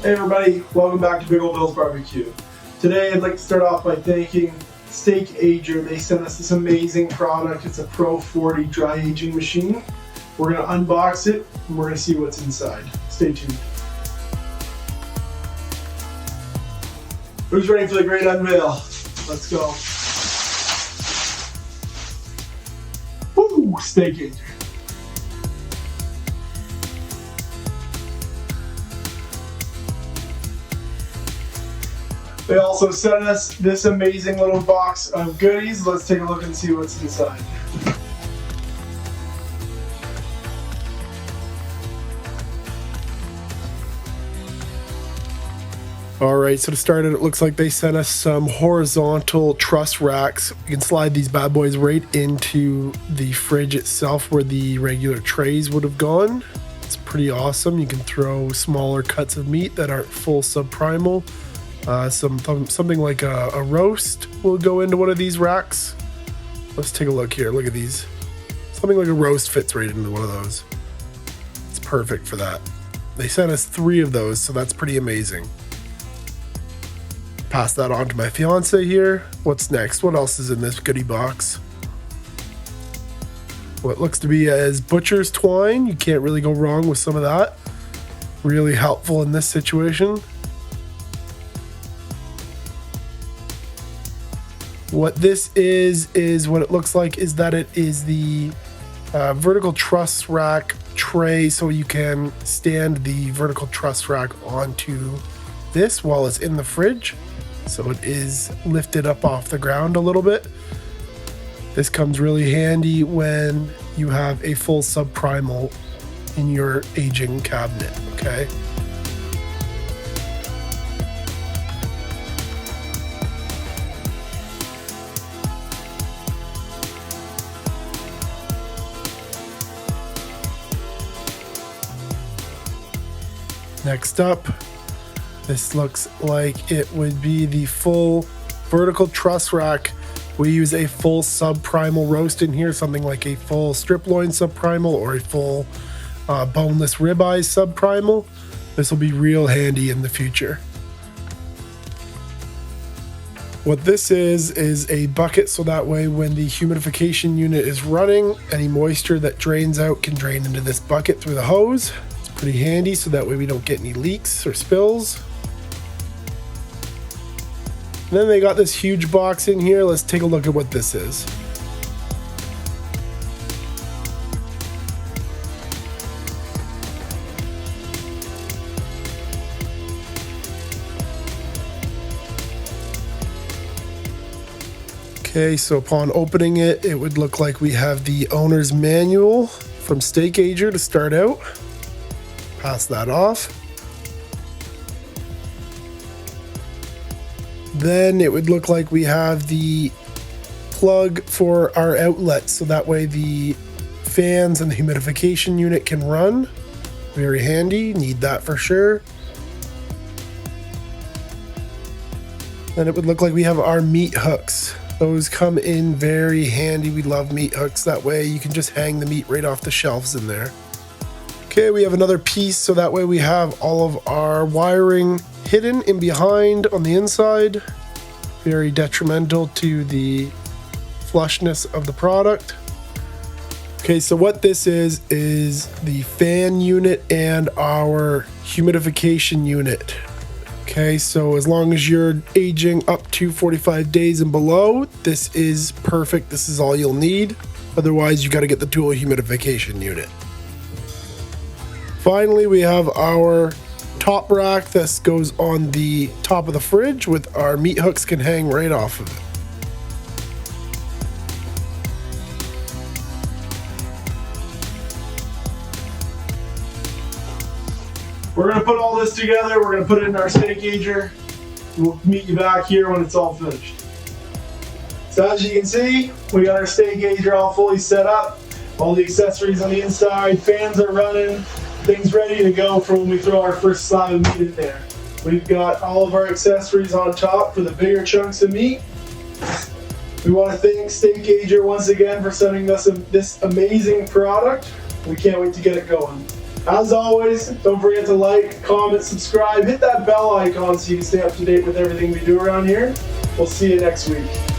Hey everybody, welcome back to Big Ol' Bill's Barbecue. Today I'd like to start off by thanking SteakAger. They sent us this amazing product. It's a Pro40 dry aging machine. We're going to unbox it and we're going to see what's inside. Stay tuned. Who's ready for the great unveil? Let's go. Woo! SteakAger. They also sent us this amazing little box of goodies. Let's take a look and see what's inside. Alright, so to start it looks like they sent us some horizontal truss racks. You can slide these bad boys right into the fridge itself where the regular trays would have gone. It's pretty awesome. You can throw smaller cuts of meat that aren't full subprimal. Something like a roast will go into one of these racks. Let's take a look here. Look at these. Something like a roast fits right into one of those. It's perfect for that. They sent us 3 of those, so that's pretty amazing. Pass that on to my fiance here. What's next? What else is in this goodie box? What looks to be as butcher's twine. You can't really go wrong with some of that. Really helpful in this situation. What this is what it looks like is that it is the vertical truss rack tray, so you can stand the vertical truss rack onto this while it's in the fridge. So it is lifted up off the ground a little bit. This comes really handy when you have a full subprimal in your aging cabinet, okay? Next up, this looks like it would be the full vertical truss rack. We use a full subprimal roast in here, something like a full strip loin subprimal or a full boneless ribeye subprimal. This will be real handy in the future. What this is a bucket, so that way when the humidification unit is running, any moisture that drains out can drain into this bucket through the hose. Pretty handy, so that way we don't get any leaks or spills. And then they got this huge box in here. Let's take a look at what this is. Okay, so upon opening it, it would look like we have the owner's manual from SteakAger to start out. Pass that off. Then it would look like we have the plug for our outlet, so that way the fans and the humidification unit can run. Very handy, need that for sure. Then it would look like we have our meat hooks. Those come in very handy. We love meat hooks. That way you can just hang the meat right off the shelves in there. Okay, we have another piece, so that way we have all of our wiring hidden in behind on the inside. Very detrimental to the flushness of the product. Okay, so what this is the fan unit and our humidification unit. Okay, so as long as you're aging up to 45 days and below, this is perfect. This is all you'll need. Otherwise, you got to get the dual humidification unit. Finally, we have our top rack. This goes on the top of the fridge with our meat hooks can hang right off of it. We're going to put all this together. We're going to put it in our SteakAger. We'll meet you back here when it's all finished. So as you can see, we got our SteakAger all fully set up. All the accessories on the inside, fans are running. Things ready to go for when we throw our first slab of meat in there. We've got all of our accessories on top for the bigger chunks of meat. We want to thank SteakAger once again for sending us this amazing product. We can't wait to get it going. As always, don't forget to like, comment, subscribe, hit that bell icon so you can stay up to date with everything we do around here. We'll see you next week.